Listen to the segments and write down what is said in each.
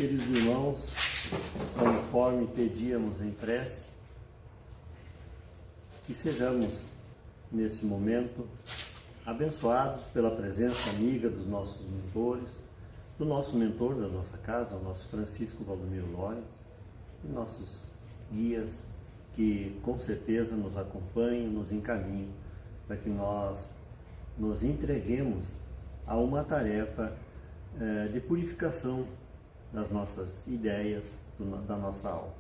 Queridos irmãos, conforme pedíamos em prece, que sejamos, nesse momento, abençoados pela presença amiga dos nossos mentores, do nosso mentor da nossa casa, o nosso Francisco Valdomiro Lorenz, e nossos guias que com certeza nos acompanham, nos encaminham, para que nós nos entreguemos a uma tarefa de purificação das nossas ideias, da nossa alma.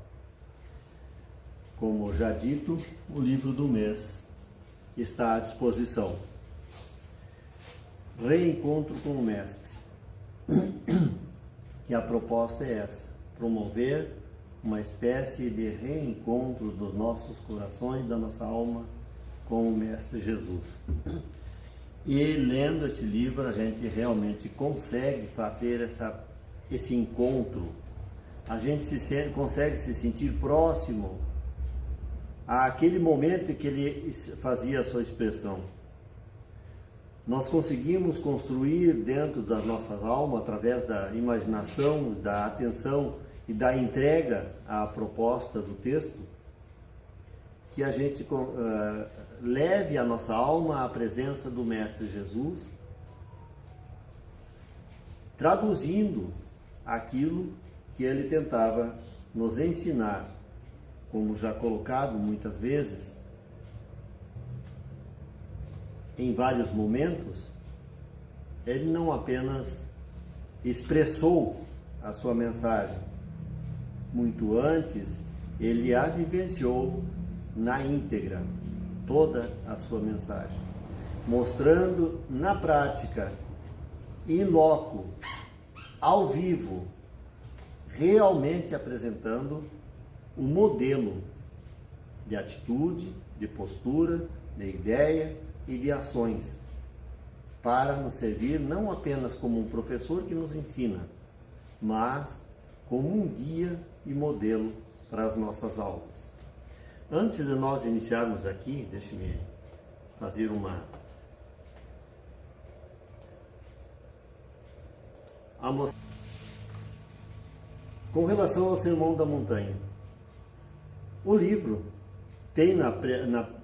Como já dito, o livro do mês está à disposição. Reencontro com o Mestre. E a proposta é essa: promover uma espécie de reencontro dos nossos corações, da nossa alma com o Mestre Jesus. E lendo esse livro a gente realmente consegue fazer esse encontro, a gente consegue se sentir próximo àquele momento em que ele fazia a sua expressão. Nós conseguimos construir dentro das nossas almas, através da imaginação, da atenção e da entrega à proposta do texto, que a gente leve a nossa alma à presença do Mestre Jesus, traduzindo aquilo que ele tentava nos ensinar, como já colocado muitas vezes, em vários momentos. Ele não apenas expressou a sua mensagem, muito antes ele a vivenciou na íntegra, toda a sua mensagem, mostrando na prática, in loco, ao vivo, realmente apresentando o modelo de atitude, de postura, de ideia e de ações, para nos servir não apenas como um professor que nos ensina, mas como um guia e modelo para as nossas aulas. Antes de nós iniciarmos aqui, deixe-me fazer uma com relação ao Sermão da Montanha. O livro tem na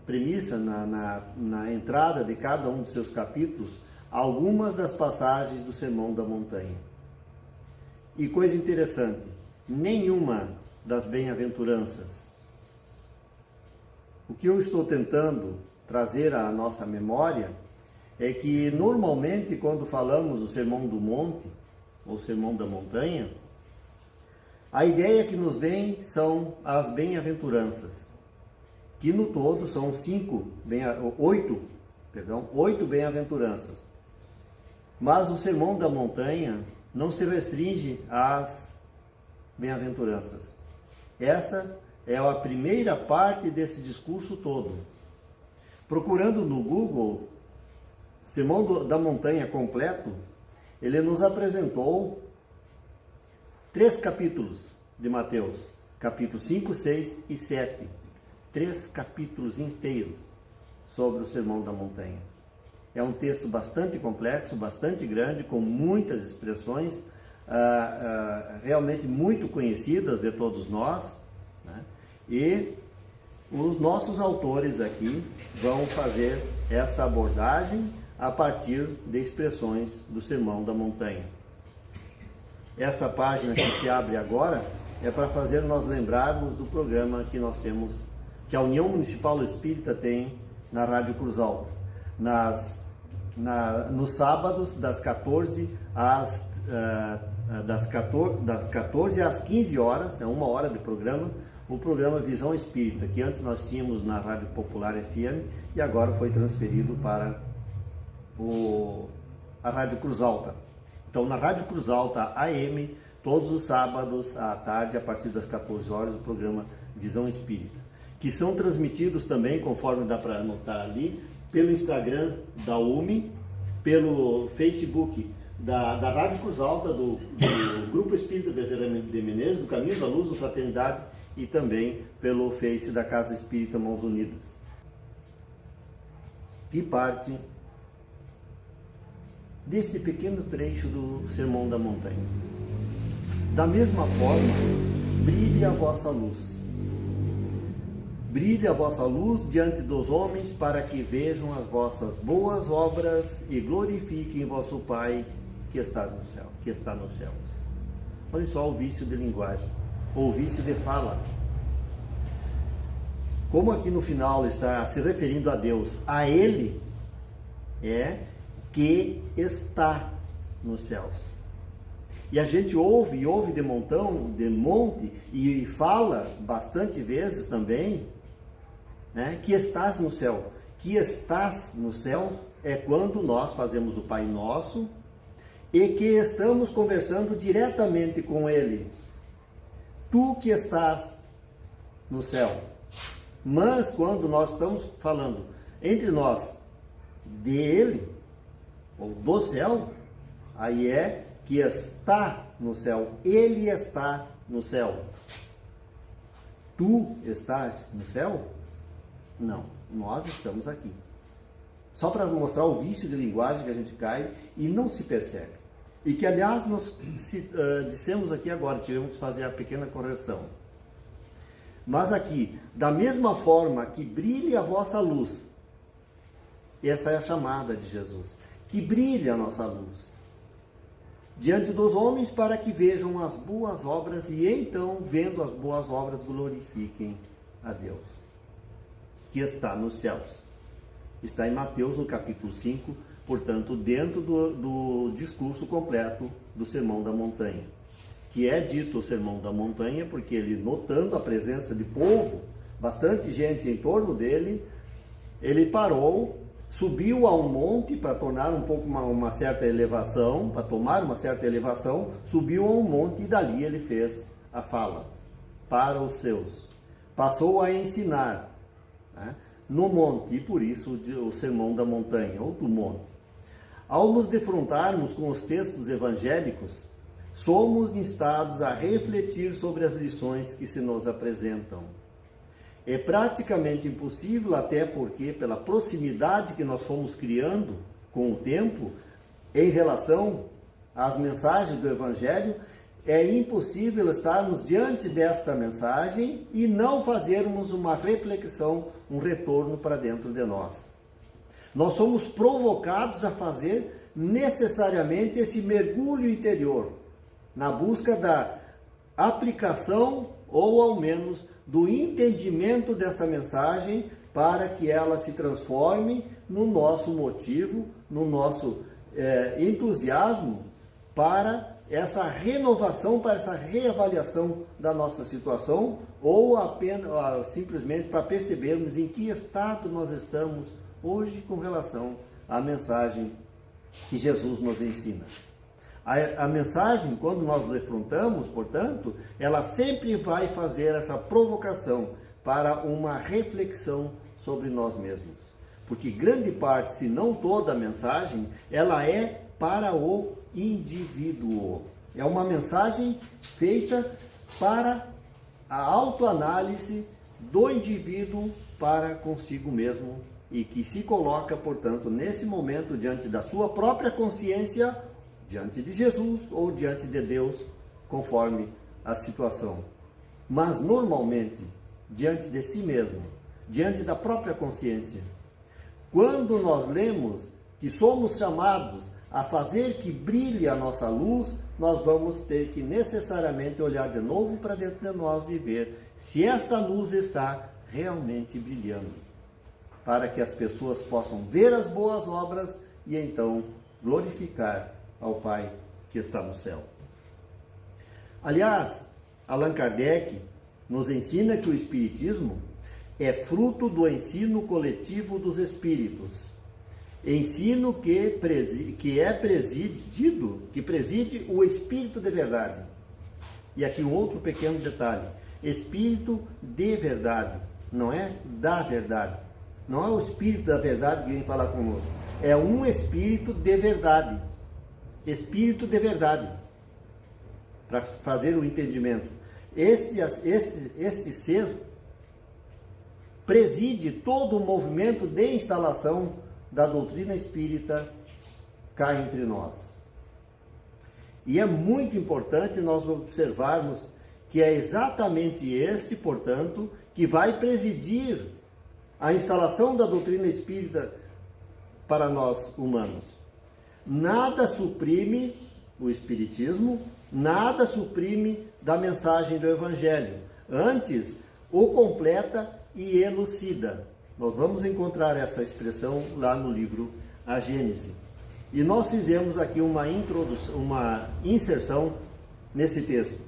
premissa, na entrada de cada um de seus capítulos, algumas das passagens do Sermão da Montanha. E coisa interessante, nenhuma das bem-aventuranças. O que eu estou tentando trazer à nossa memória é que, normalmente, quando falamos do Sermão do Monte, ou Sermão da Montanha, a ideia que nos vem são as bem-aventuranças, que no todo são 8 bem-aventuranças. Mas o Sermão da Montanha não se restringe às bem-aventuranças. Essa é a primeira parte desse discurso todo. Procurando no Google, Sermão da Montanha completo, ele nos apresentou 3 capítulos de Mateus, capítulos 5, 6 e 7. 3 capítulos inteiros sobre o Sermão da Montanha. É um texto bastante complexo, bastante grande, com muitas expressões, realmente muito conhecidas de todos nós, né? E os nossos autores aqui vão fazer essa abordagem a partir de expressões do Sermão da Montanha. Essa página que se abre agora é para fazer nós lembrarmos do programa que nós temos, que a União Municipal Espírita tem na Rádio Cruz Alta, nos sábados das 14 às 15 horas, é 1 hora de programa, o programa Visão Espírita, que antes nós tínhamos na Rádio Popular FM e agora foi transferido para a Rádio Cruz Alta. Então, na Rádio Cruz Alta AM, todos os sábados à tarde, a partir das 14 horas, o programa Visão Espírita, que são transmitidos também, conforme dá para anotar ali, pelo Instagram da UME, pelo Facebook da Rádio Cruz Alta, do Grupo Espírita Bezerra de Menezes, do Caminho da Luz, do Fraternidade, e também pelo Face da Casa Espírita Mãos Unidas, que parte deste pequeno trecho do Sermão da Montanha. Da mesma forma, brilhe a vossa luz. Brilhe a vossa luz diante dos homens, para que vejam as vossas boas obras e glorifiquem vosso Pai que está no céu, que está nos céus. Olha só o vício de linguagem, ou vício de fala. Como aqui no final está se referindo a Deus, a Ele é que está nos céus. E a gente ouve de montão, de monte, e fala bastante vezes também, né, que estás no céu. Que estás no céu é quando nós fazemos o Pai Nosso e que estamos conversando diretamente com Ele. Tu que estás no céu. Mas quando nós estamos falando entre nós dele, ou do céu, aí é que está no céu. Ele está no céu. Tu estás no céu? Não, nós estamos aqui. Só para mostrar o vício de linguagem que a gente cai e não se percebe. E que, aliás, nós dissemos aqui agora, tivemos que fazer a pequena correção. Mas aqui, da mesma forma que brilhe a vossa luz, essa é a chamada de Jesus, que brilhe a nossa luz diante dos homens, para que vejam as boas obras e então, vendo as boas obras, glorifiquem a Deus, que está nos céus. Está em Mateus, no capítulo 5, portanto, dentro do discurso completo do Sermão da Montanha. Que é dito o Sermão da Montanha, porque ele, notando a presença de povo, bastante gente em torno dele, ele parou, subiu a um monte para tornar uma certa elevação, para tomar uma certa elevação, subiu a um monte e dali ele fez a fala para os seus. Passou a ensinar, né, no monte, e por isso o Sermão da Montanha, ou do monte. Ao nos defrontarmos com os textos evangélicos, somos instados a refletir sobre as lições que se nos apresentam. É praticamente impossível, até porque, pela proximidade que nós fomos criando com o tempo, em relação às mensagens do Evangelho, é impossível estarmos diante desta mensagem e não fazermos uma reflexão, um retorno para dentro de nós. Nós somos provocados a fazer necessariamente esse mergulho interior, na busca da aplicação ou ao menos do entendimento dessa mensagem, para que ela se transforme no nosso motivo, no nosso entusiasmo para essa renovação, para essa reavaliação da nossa situação, ou apenas simplesmente para percebermos em que estado nós estamos hoje com relação à mensagem que Jesus nos ensina. A mensagem, quando nós defrontamos, portanto, ela sempre vai fazer essa provocação para uma reflexão sobre nós mesmos. Porque grande parte, se não toda a mensagem, ela é para o indivíduo. É uma mensagem feita para a autoanálise do indivíduo para consigo mesmo e que se coloca, portanto, nesse momento diante da sua própria consciência, diante de Jesus ou diante de Deus, conforme a situação. Mas, normalmente, diante de si mesmo, diante da própria consciência. Quando nós lemos que somos chamados a fazer que brilhe a nossa luz, nós vamos ter que necessariamente olhar de novo para dentro de nós e ver se essa luz está realmente brilhando, para que as pessoas possam ver as boas obras e então glorificar ao Pai que está no céu. Aliás, Allan Kardec nos ensina que o Espiritismo é fruto do ensino coletivo dos Espíritos. Ensino que preside o Espírito de verdade. E aqui um outro pequeno detalhe. Espírito de verdade, não é da verdade. Não é o Espírito da verdade que vem falar conosco. É um Espírito de verdade. Espírito de verdade, para fazer o entendimento. Este ser preside todo o movimento de instalação da doutrina espírita cá entre nós. E é muito importante nós observarmos que é exatamente este, portanto, que vai presidir a instalação da doutrina espírita para nós humanos. Nada suprime o espiritismo, nada suprime da mensagem do Evangelho. Antes, o completa e elucida. Nós vamos encontrar essa expressão lá no livro A Gênese. E nós fizemos aqui uma inserção nesse texto,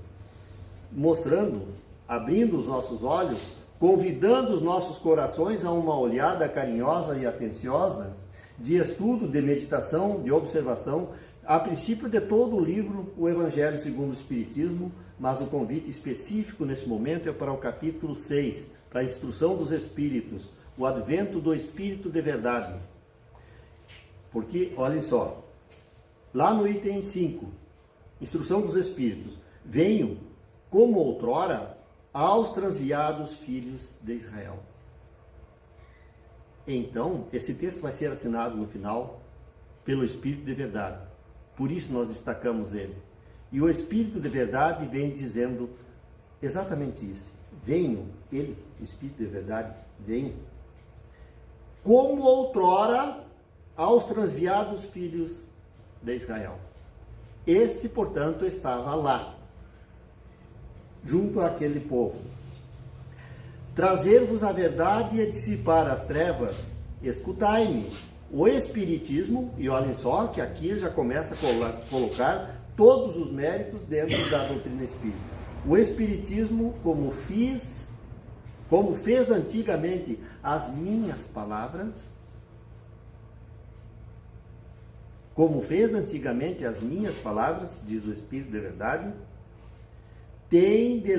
mostrando, abrindo os nossos olhos, convidando os nossos corações a uma olhada carinhosa e atenciosa de estudo, de meditação, de observação, a princípio de todo o livro, o Evangelho segundo o Espiritismo, mas o convite específico nesse momento é para o capítulo 6, para a instrução dos Espíritos, o advento do Espírito de verdade. Porque, olhem só, lá no item 5, instrução dos Espíritos, venho, como outrora, aos transviados filhos de Israel. Então, esse texto vai ser assinado no final pelo Espírito de verdade. Por isso nós destacamos ele. E o Espírito de verdade vem dizendo exatamente isso. Venho, ele, o Espírito de verdade, vem, como outrora, aos transviados filhos de Israel. Este, portanto, estava lá, junto àquele povo. Trazer-vos a verdade e dissipar as trevas, escutai-me. O Espiritismo, e olhem só que aqui já começa a colocar todos os méritos dentro da doutrina espírita. O Espiritismo, como fez antigamente as minhas palavras, diz o Espírito de verdade, tem de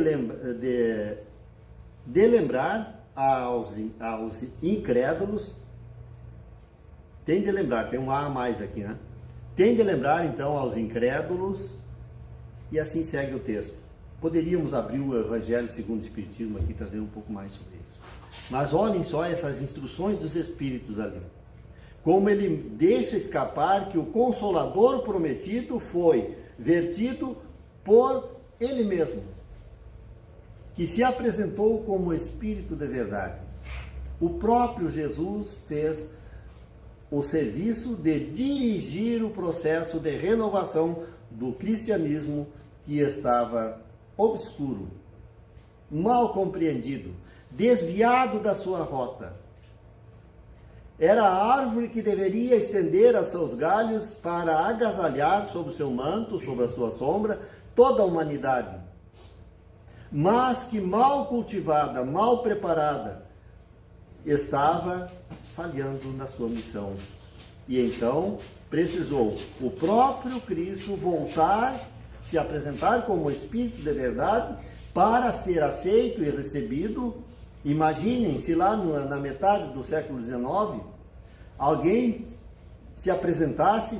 lembrar aos incrédulos, tem de lembrar, tem um A mais aqui, né? Tem de lembrar então aos incrédulos, e assim segue o texto. Poderíamos abrir o Evangelho segundo o Espiritismo aqui, trazer um pouco mais sobre isso. Mas olhem só essas instruções dos Espíritos ali. Como ele deixa escapar que o Consolador prometido foi vertido por ele mesmo, que se apresentou como Espírito de verdade. O próprio Jesus fez o serviço de dirigir o processo de renovação do cristianismo que estava obscuro, mal compreendido, desviado da sua rota. Era a árvore que deveria estender a seus galhos para agasalhar sob o seu manto, sob a sua sombra, toda a humanidade. Mas que mal cultivada, mal preparada, estava falhando na sua missão. E então precisou o próprio Cristo voltar, se apresentar como Espírito de verdade, para ser aceito e recebido. Imaginem se lá na metade do século XIX, alguém se apresentasse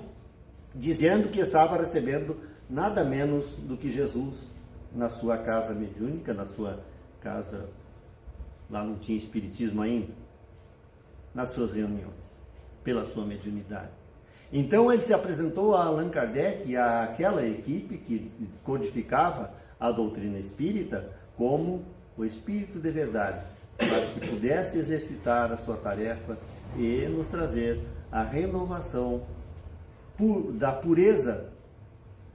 dizendo que estava recebendo nada menos do que Jesus na sua casa mediúnica, na sua casa, lá não tinha espiritismo ainda, nas suas reuniões, pela sua mediunidade. Então ele se apresentou a Allan Kardec e àquela equipe que codificava a doutrina espírita como o Espírito de verdade, para que pudesse exercitar a sua tarefa e nos trazer a renovação da pureza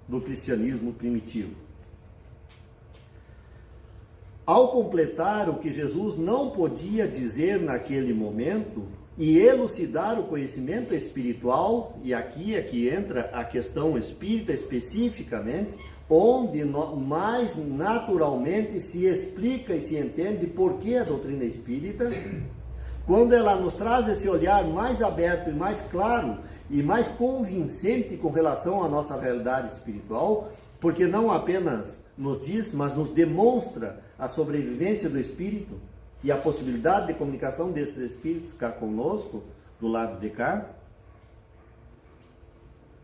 do cristianismo primitivo. Ao completar o que Jesus não podia dizer naquele momento e elucidar o conhecimento espiritual, e aqui é que entra a questão espírita especificamente, onde mais naturalmente se explica e se entende por que a doutrina espírita, quando ela nos traz esse olhar mais aberto e mais claro e mais convincente com relação à nossa realidade espiritual, porque não apenas nos diz, mas nos demonstra a sobrevivência do espírito e a possibilidade de comunicação desses espíritos cá conosco, do lado de cá,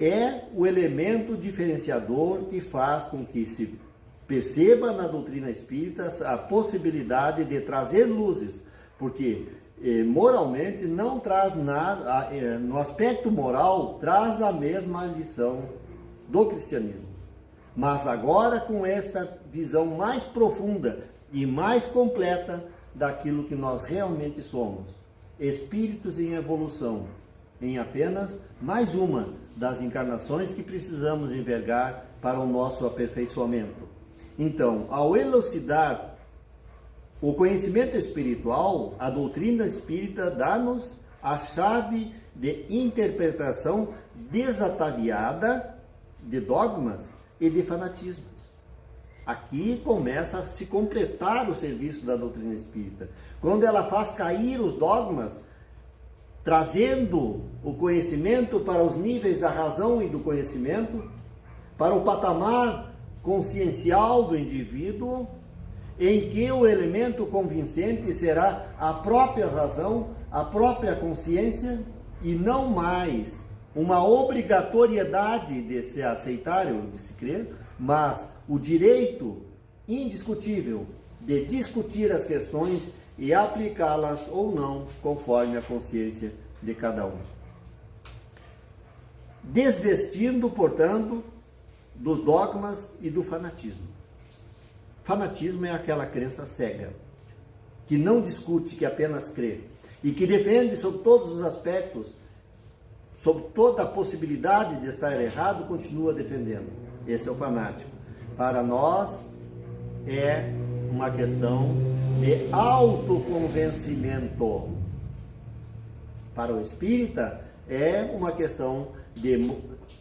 é o elemento diferenciador que faz com que se perceba na doutrina espírita a possibilidade de trazer luzes, porque moralmente não traz nada, no aspecto moral, traz a mesma lição do cristianismo. mas agora com esta visão mais profunda e mais completa daquilo que nós realmente somos, espíritos em evolução, em apenas mais uma das encarnações que precisamos envergar para o nosso aperfeiçoamento. Então, ao elucidar o conhecimento espiritual, a doutrina espírita dá-nos a chave de interpretação desataviada de dogmas e de fanatismos. Aqui começa a se completar o serviço da doutrina espírita, quando ela faz cair os dogmas, trazendo o conhecimento para os níveis da razão e do conhecimento, para o patamar consciencial do indivíduo, em que o elemento convincente será a própria razão, a própria consciência, e não mais uma obrigatoriedade de se aceitar ou de se crer, mas o direito indiscutível de discutir as questões e aplicá-las ou não, conforme a consciência de cada um. Desvestindo, portanto, dos dogmas e do fanatismo. Fanatismo é aquela crença cega, que não discute, que apenas crê, e que defende sobre todos os aspectos, sobre toda a possibilidade de estar errado, continua defendendo. Esse é o fanático. Para nós, é uma questão de autoconvencimento. Para o espírita, é uma questão de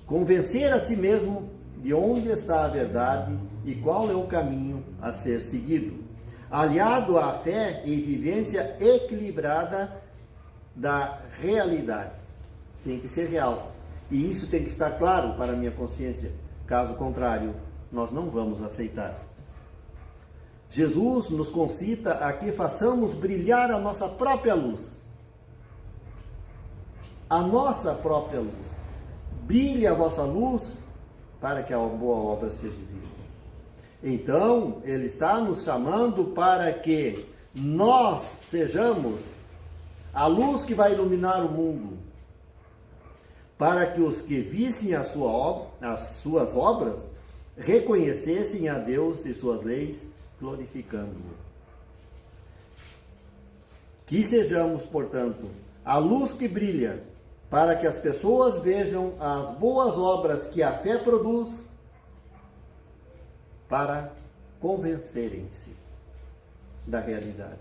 convencer a si mesmo de onde está a verdade e qual é o caminho a ser seguido, aliado à fé e vivência equilibrada da realidade. Tem que ser real, e isso tem que estar claro para a minha consciência, caso contrário, nós não vamos aceitar. Jesus nos concita a que façamos brilhar a nossa própria luz. A nossa própria luz. Brilhe a vossa luz para que a boa obra seja vista. Então, Ele está nos chamando para que nós sejamos a luz que vai iluminar o mundo, para que os que vissem as suas obras reconhecessem a Deus e suas leis, glorificando-o. Que sejamos, portanto, a luz que brilha, para que as pessoas vejam as boas obras que a fé produz, para convencerem-se da realidade.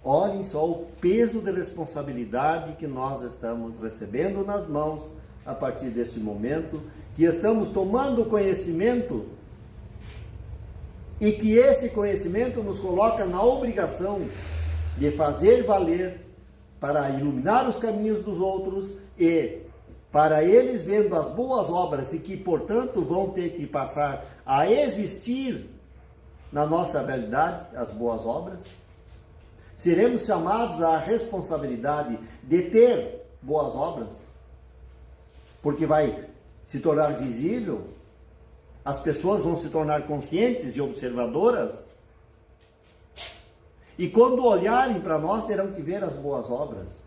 Olhem só o peso de responsabilidade que nós estamos recebendo nas mãos a partir deste momento, que estamos tomando conhecimento e que esse conhecimento nos coloca na obrigação de fazer valer para iluminar os caminhos dos outros e para eles, vendo as boas obras e que, portanto, vão ter que passar a existir na nossa realidade, as boas obras, seremos chamados à responsabilidade de ter boas obras, porque vai se tornar visível, as pessoas vão se tornar conscientes e observadoras, e quando olharem para nós, terão que ver as boas obras,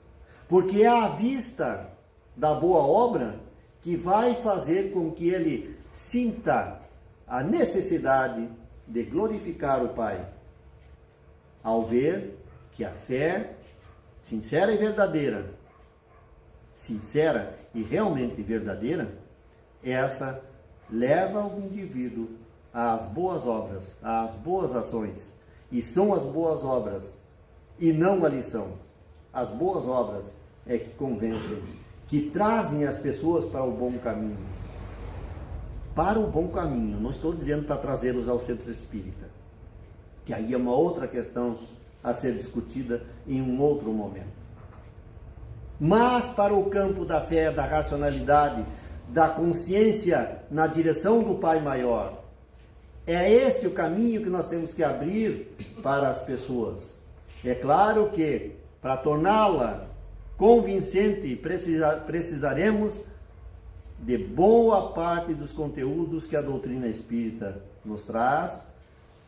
porque é a vista da boa obra que vai fazer com que ele sinta a necessidade de glorificar o Pai, ao ver que a fé sincera e verdadeira, sincera e realmente verdadeira, essa leva o indivíduo às boas obras, às boas ações. E são as boas obras, e não a lição. As boas obras é que convencem, que trazem as pessoas para o bom caminho. Para o bom caminho, não estou dizendo para trazê-los ao centro espírita, que aí é uma outra questão a ser discutida em um outro momento. Mas para o campo da fé, da racionalidade, da consciência na direção do Pai Maior, é este o caminho que nós temos que abrir para as pessoas. É claro que, para torná-la convincente, precisaremos de boa parte dos conteúdos que a doutrina espírita nos traz,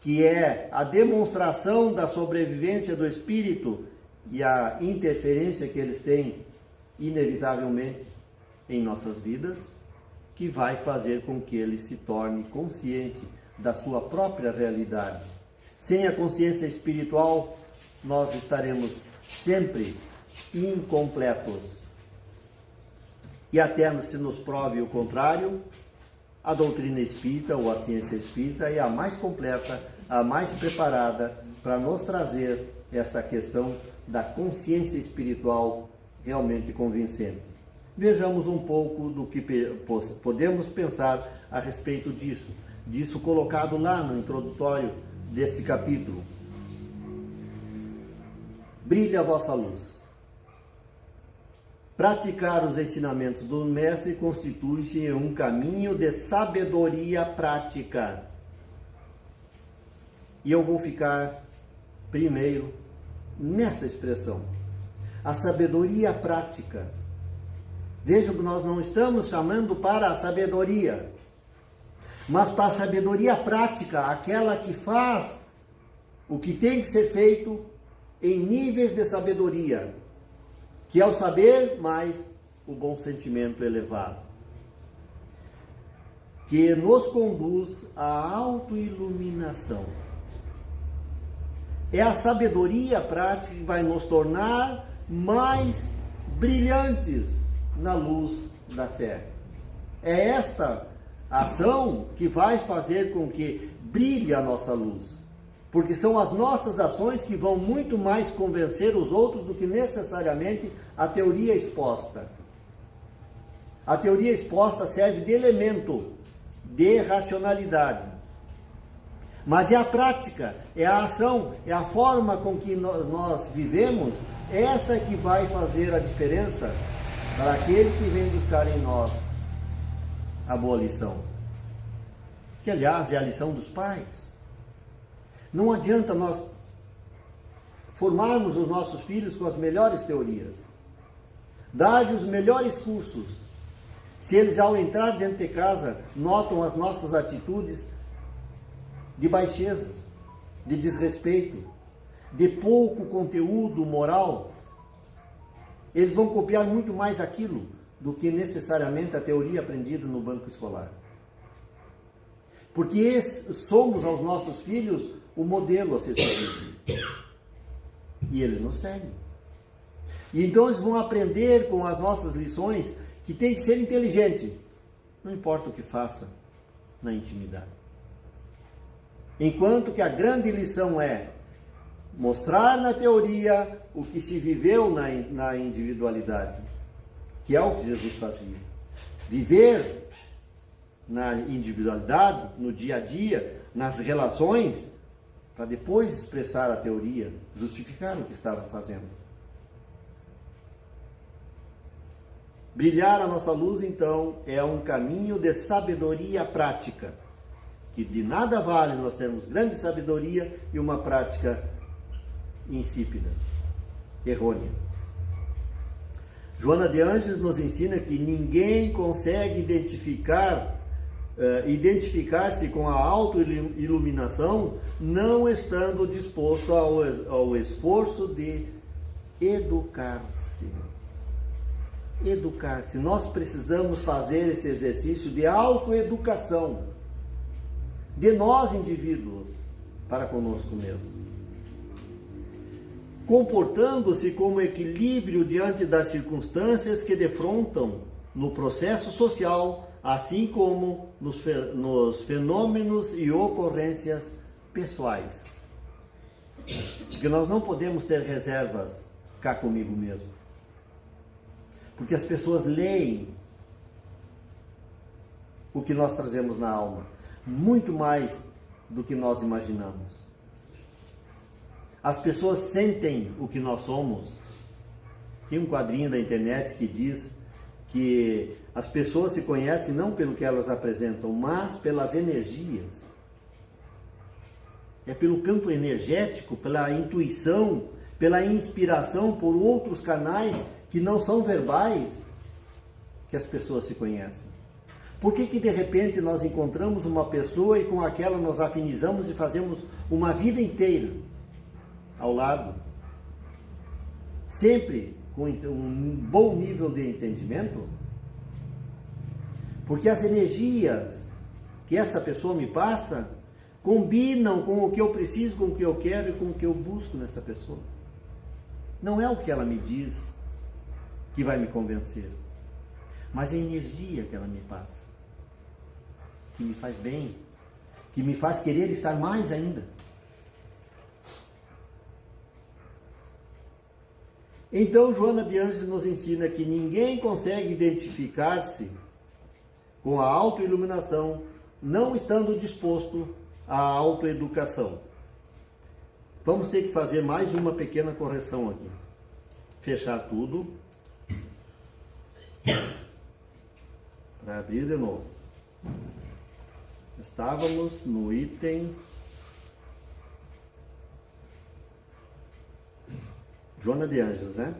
que é a demonstração da sobrevivência do espírito e a interferência que eles têm, inevitavelmente, em nossas vidas, que vai fazer com que ele se torne consciente da sua própria realidade. Sem a consciência espiritual, nós estaremos sempre incompletos. E até se nos prove o contrário, a doutrina espírita ou a ciência espírita é a mais completa, a mais preparada para nos trazer esta questão da consciência espiritual realmente convincente. Vejamos um pouco do que podemos pensar a respeito disso colocado lá no introdutório deste capítulo. Brilha a vossa luz. Praticar os ensinamentos do Mestre constitui-se em um caminho de sabedoria prática. E eu vou ficar primeiro nessa expressão. A sabedoria prática. Vejam que nós não estamos chamando para a sabedoria, mas para a sabedoria prática, aquela que faz o que tem que ser feito em níveis de sabedoria, que é o saber mais o bom sentimento elevado, que nos conduz à autoiluminação. É a sabedoria prática que vai nos tornar mais brilhantes na luz da fé. É esta ação que vai fazer com que brilhe a nossa luz, porque são as nossas ações que vão muito mais convencer os outros do que necessariamente a teoria exposta. A teoria exposta serve de elemento de racionalidade, mas é a prática, é a ação, é a forma com que nós vivemos, essa que vai fazer a diferença para aquele que vem buscar em nós a boa lição, que aliás é a lição dos pais. Não adianta nós formarmos os nossos filhos com as melhores teorias, dar-lhes os melhores cursos, se eles ao entrar dentro de casa notam as nossas atitudes de baixezas, de desrespeito, de pouco conteúdo moral, eles vão copiar muito mais aquilo do que necessariamente a teoria aprendida no banco escolar. Porque somos aos nossos filhos o modelo a ser seguido. E eles nos seguem. E então eles vão aprender com as nossas lições que tem que ser inteligente, não importa o que faça na intimidade. Enquanto que a grande lição é mostrar na teoria o que se viveu na individualidade, que é o que Jesus fazia. Viver na individualidade, no dia a dia, nas relações, para depois expressar a teoria, justificar o que estava fazendo. Brilhar a nossa luz, então, é um caminho de sabedoria prática, que de nada vale nós termos grande sabedoria e uma prática insípida, errônea. Joana de Ângeles nos ensina que ninguém consegue identificar-se com a autoiluminação não estando disposto ao esforço de educar-se. Educar-se. Nós precisamos fazer esse exercício de autoeducação de nós indivíduos para conosco mesmo, comportando-se como equilíbrio diante das circunstâncias que defrontam no processo social, assim como nos fenômenos e ocorrências pessoais. Porque nós não podemos ter reservas cá comigo mesmo. Porque as pessoas leem o que nós trazemos na alma, muito mais do que nós imaginamos. As pessoas sentem o que nós somos. Tem um quadrinho da internet que diz que as pessoas se conhecem não pelo que elas apresentam, mas pelas energias. É pelo campo energético, pela intuição, pela inspiração por outros canais que não são verbais que as pessoas se conhecem. Por que de repente nós encontramos uma pessoa e com aquela nós afinizamos e fazemos uma vida inteira ao lado, sempre com um bom nível de entendimento? Porque as energias que essa pessoa me passa combinam com o que eu preciso, com o que eu quero e com o que eu busco nessa pessoa. Não é o que ela me diz que vai me convencer, mas a energia que ela me passa, que me faz bem, que me faz querer estar mais ainda. Então, Joana de Ângeles nos ensina que ninguém consegue identificar-se com a autoiluminação não estando disposto à autoeducação. Vamos ter que fazer mais uma pequena correção aqui. Fechar tudo. Para abrir de novo. Estávamos no item Joana de Ângeles, né?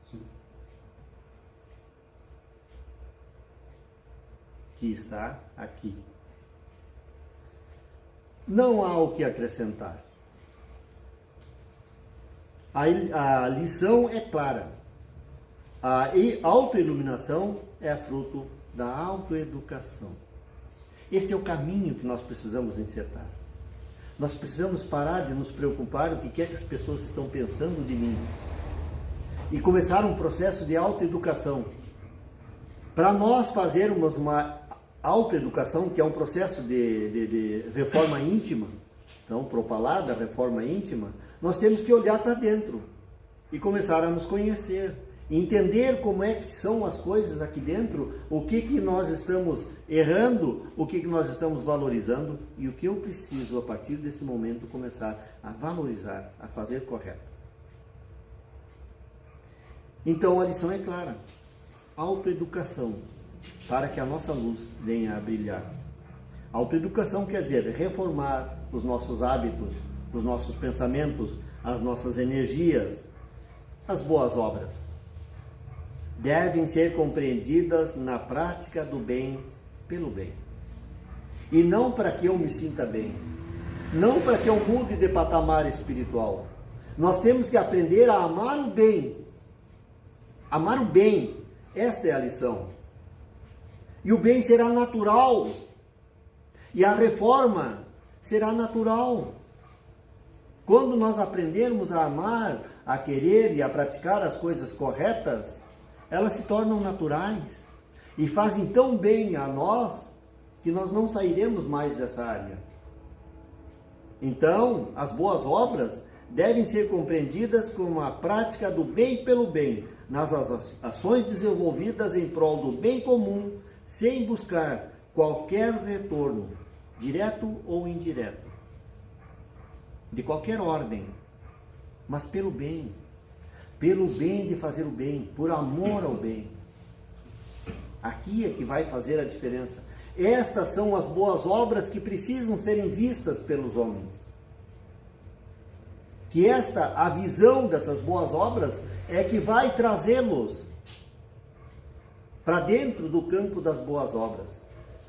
Sim. Que está aqui. Não há o que acrescentar. A lição é clara. A autoiluminação é fruto da autoeducação. Esse é o caminho que nós precisamos encetar. Nós precisamos parar de nos preocupar com o que é que as pessoas estão pensando de mim e começar um processo de autoeducação. Para nós fazermos uma autoeducação, que é um processo de reforma íntima, então, propalada, reforma íntima, nós temos que olhar para dentro e começar a nos conhecer, entender como é que são as coisas aqui dentro, o que nós estamos errando, o que nós estamos valorizando e o que eu preciso, a partir desse momento, começar a valorizar, a fazer correto. Então, a lição é clara. Autoeducação, para que a nossa luz venha a brilhar. Autoeducação quer dizer reformar os nossos hábitos, os nossos pensamentos, as nossas energias, as boas obras. Devem ser compreendidas na prática do bem pelo bem. E não para que eu me sinta bem, não para que eu mude de patamar espiritual. Nós temos que aprender a amar o bem. Amar o bem, esta é a lição. E o bem será natural. E a reforma será natural. Quando nós aprendermos a amar, a querer e a praticar as coisas corretas, elas se tornam naturais e fazem tão bem a nós que nós não sairemos mais dessa área. Então, as boas obras devem ser compreendidas como a prática do bem pelo bem, nas ações desenvolvidas em prol do bem comum, sem buscar qualquer retorno, direto ou indireto, de qualquer ordem, mas pelo bem de fazer o bem, por amor ao bem. Aqui é que vai fazer a diferença. Estas são as boas obras que precisam serem vistas pelos homens. Que a visão dessas boas obras é que vai trazê-los para dentro do campo das boas obras,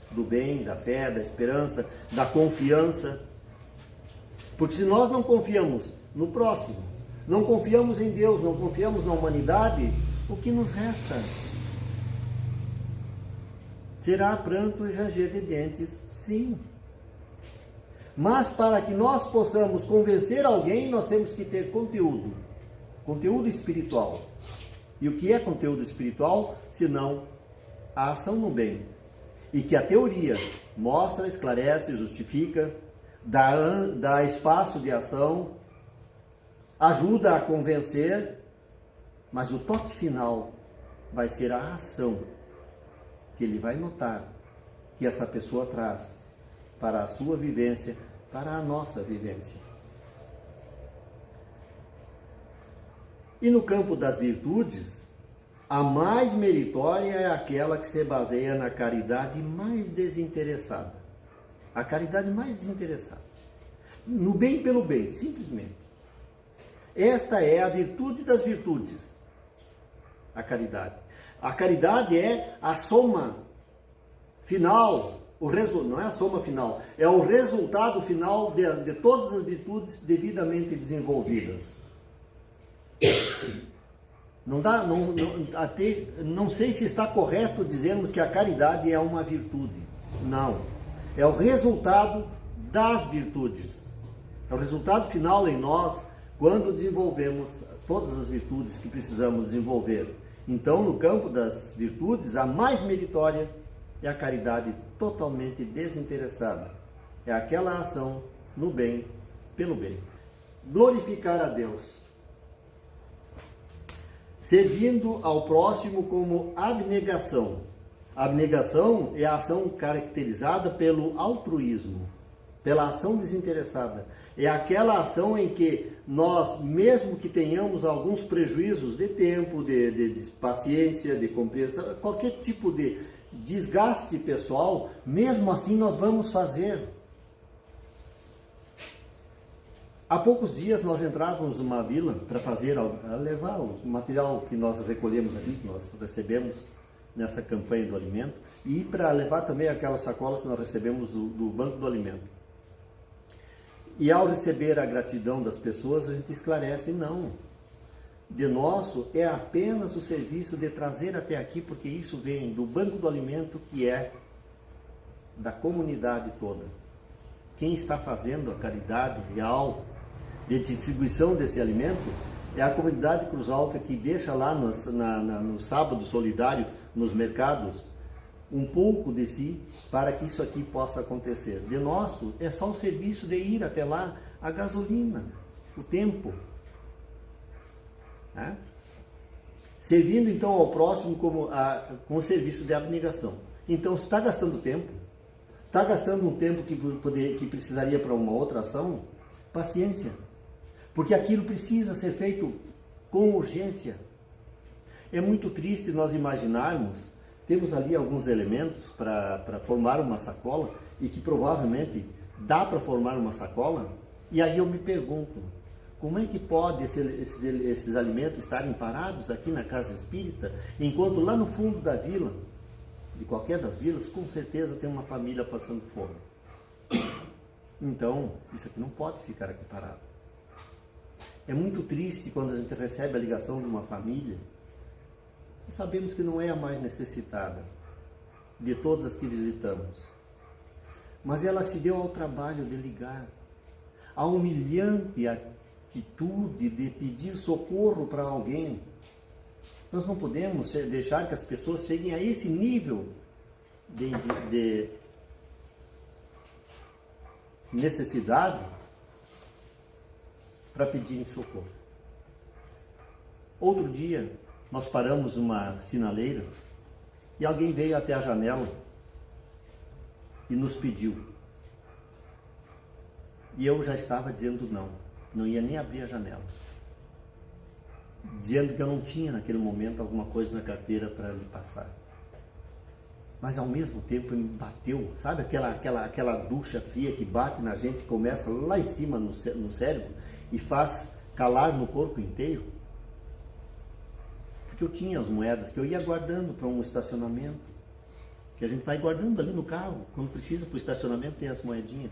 do bem, da fé, da esperança, da confiança. Porque se nós não confiamos no próximo, não confiamos em Deus, não confiamos na humanidade, o que nos resta? Será pranto e ranger de dentes, sim. Mas para que nós possamos convencer alguém, nós temos que ter conteúdo espiritual. E o que é conteúdo espiritual, senão a ação no bem? E que a teoria mostra, esclarece, justifica, dá espaço de ação, ajuda a convencer, mas o toque final vai ser a ação que ele vai notar que essa pessoa traz para a sua vivência, para a nossa vivência. E no campo das virtudes, a mais meritória é aquela que se baseia na caridade mais desinteressada. A caridade mais desinteressada. No bem pelo bem, simplesmente. Esta é a virtude das virtudes. A caridade. A caridade é a soma final, não é a soma final, é o resultado final de todas as virtudes devidamente desenvolvidas. Não sei se está correto dizermos que a caridade é uma virtude. Não. É o resultado das virtudes. É o resultado final em nós quando desenvolvemos todas as virtudes que precisamos desenvolver. Então, no campo das virtudes, a mais meritória é a caridade totalmente desinteressada. É aquela ação no bem, pelo bem. Glorificar a Deus. Servindo ao próximo como abnegação. A abnegação é a ação caracterizada pelo altruísmo, pela ação desinteressada. É aquela ação em que nós, mesmo que tenhamos alguns prejuízos de tempo, de paciência, de compreensão, qualquer tipo de desgaste pessoal, mesmo assim nós vamos fazer. Há poucos dias nós entrávamos numa vila para levar o material que nós recolhemos aqui, que nós recebemos nessa campanha do alimento, e para levar também aquelas sacolas que nós recebemos do Banco do Alimento. E ao receber a gratidão das pessoas, a gente esclarece, não. De nosso é apenas o serviço de trazer até aqui, porque isso vem do Banco do Alimento, que é da comunidade toda. Quem está fazendo a caridade real de distribuição desse alimento é a comunidade Cruz Alta, que deixa lá no sábado solidário, nos mercados, um pouco de si para que isso aqui possa acontecer. De nosso é só o serviço de ir até lá, a gasolina, o tempo. Né? Servindo então ao próximo com o serviço de abnegação. Então, se está gastando tempo, está gastando um tempo que precisaria para uma outra ação, paciência. Porque aquilo precisa ser feito com urgência. É muito triste nós imaginarmos, temos ali alguns elementos para formar uma sacola, e que provavelmente dá para formar uma sacola, e aí eu me pergunto, como é que pode esses alimentos estarem parados aqui na casa espírita, enquanto lá no fundo da vila, de qualquer das vilas, com certeza tem uma família passando fome. Então, isso aqui não pode ficar aqui parado. É muito triste quando a gente recebe a ligação de uma família e sabemos que não é a mais necessitada de todas as que visitamos. Mas ela se deu ao trabalho de ligar. A humilhante atitude de pedir socorro para alguém. Nós não podemos deixar que as pessoas cheguem a esse nível de necessidade para pedirem socorro. Outro dia, nós paramos numa sinaleira e alguém veio até a janela e nos pediu. E eu já estava dizendo não ia nem abrir a janela. Dizendo que eu não tinha naquele momento alguma coisa na carteira para lhe passar. Mas ao mesmo tempo me bateu, sabe aquela ducha fria que bate na gente, começa lá em cima no cérebro e faz calar no corpo inteiro? Porque eu tinha as moedas que eu ia guardando para um estacionamento, que a gente vai guardando ali no carro, quando precisa para o estacionamento tem as moedinhas.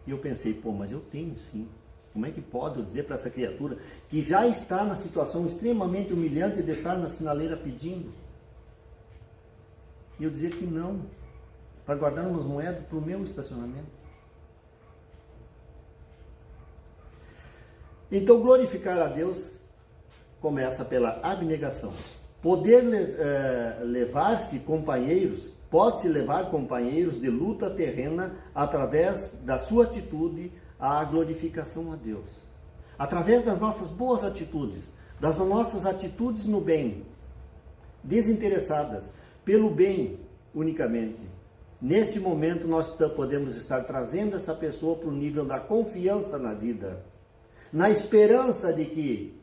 E eu pensei, mas eu tenho sim. Como é que pode eu dizer para essa criatura que já está na situação extremamente humilhante de estar na sinaleira pedindo? E eu dizer que não, para guardar umas moedas para o meu estacionamento. Então, glorificar a Deus começa pela abnegação. Poder levar-se companheiros, pode-se levar companheiros de luta terrena através da sua atitude à glorificação a Deus. Através das nossas boas atitudes, das nossas atitudes no bem, desinteressadas, pelo bem unicamente. Nesse momento nós podemos estar trazendo essa pessoa para o nível da confiança na vida, na esperança de que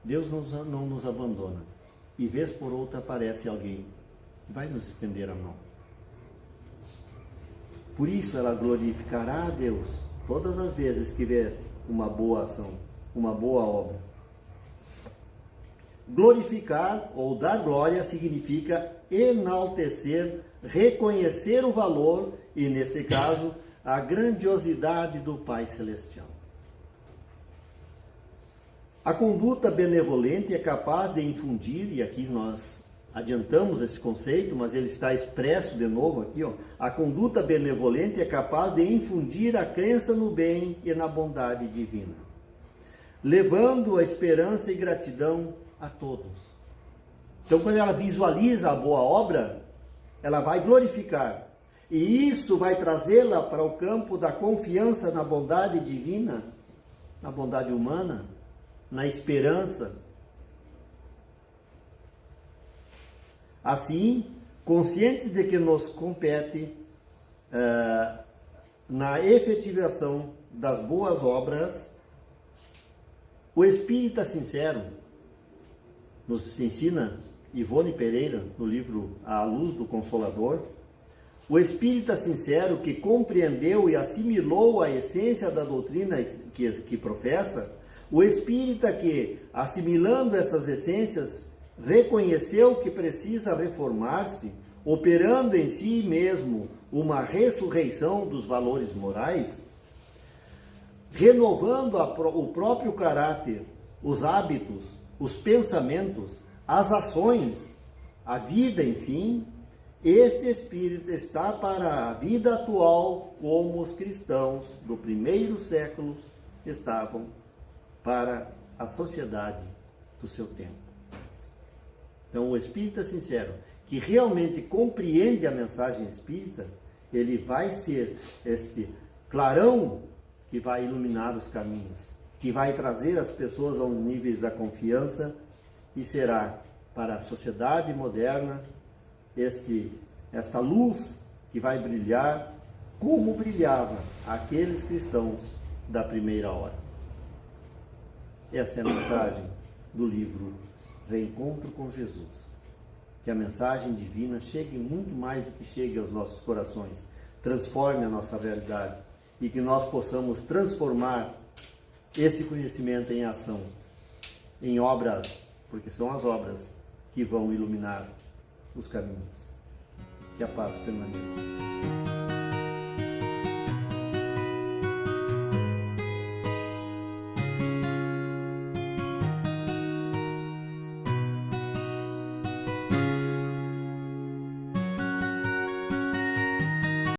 Deus não nos abandona. E vez por outra aparece alguém que vai nos estender a mão. Por isso ela glorificará a Deus todas as vezes que ver uma boa ação, uma boa obra. Glorificar ou dar glória significa enaltecer, reconhecer o valor e, neste caso, a grandiosidade do Pai Celestial. A conduta benevolente é capaz de infundir, e aqui nós adiantamos esse conceito, mas ele está expresso de novo aqui, ó. A conduta benevolente é capaz de infundir a crença no bem e na bondade divina, levando a esperança e gratidão a todos. Então, quando ela visualiza a boa obra, ela vai glorificar. E isso vai trazê-la para o campo da confiança na bondade divina, na bondade humana, na esperança. Assim, conscientes de que nos compete na efetivação das boas obras, o espírita sincero, nos ensina Ivone Pereira, no livro A Luz do Consolador, o espírita sincero que compreendeu e assimilou a essência da doutrina que professa, o espírita que, assimilando essas essências, reconheceu que precisa reformar-se, operando em si mesmo uma ressurreição dos valores morais, renovando o próprio caráter, os hábitos, os pensamentos, as ações, a vida, enfim, este espírito está para a vida atual como os cristãos do primeiro século estavam para a sociedade do seu tempo. Então, o espírita sincero, que realmente compreende a mensagem espírita, ele vai ser este clarão que vai iluminar os caminhos, que vai trazer as pessoas aos níveis da confiança e será para a sociedade moderna esta luz que vai brilhar como brilhava aqueles cristãos da primeira hora. Esta é a mensagem do livro Reencontro com Jesus. Que a mensagem divina chegue muito mais do que chegue aos nossos corações, transforme a nossa realidade e que nós possamos transformar esse conhecimento em ação, em obras, porque são as obras que vão iluminar os caminhos. Que a paz permaneça.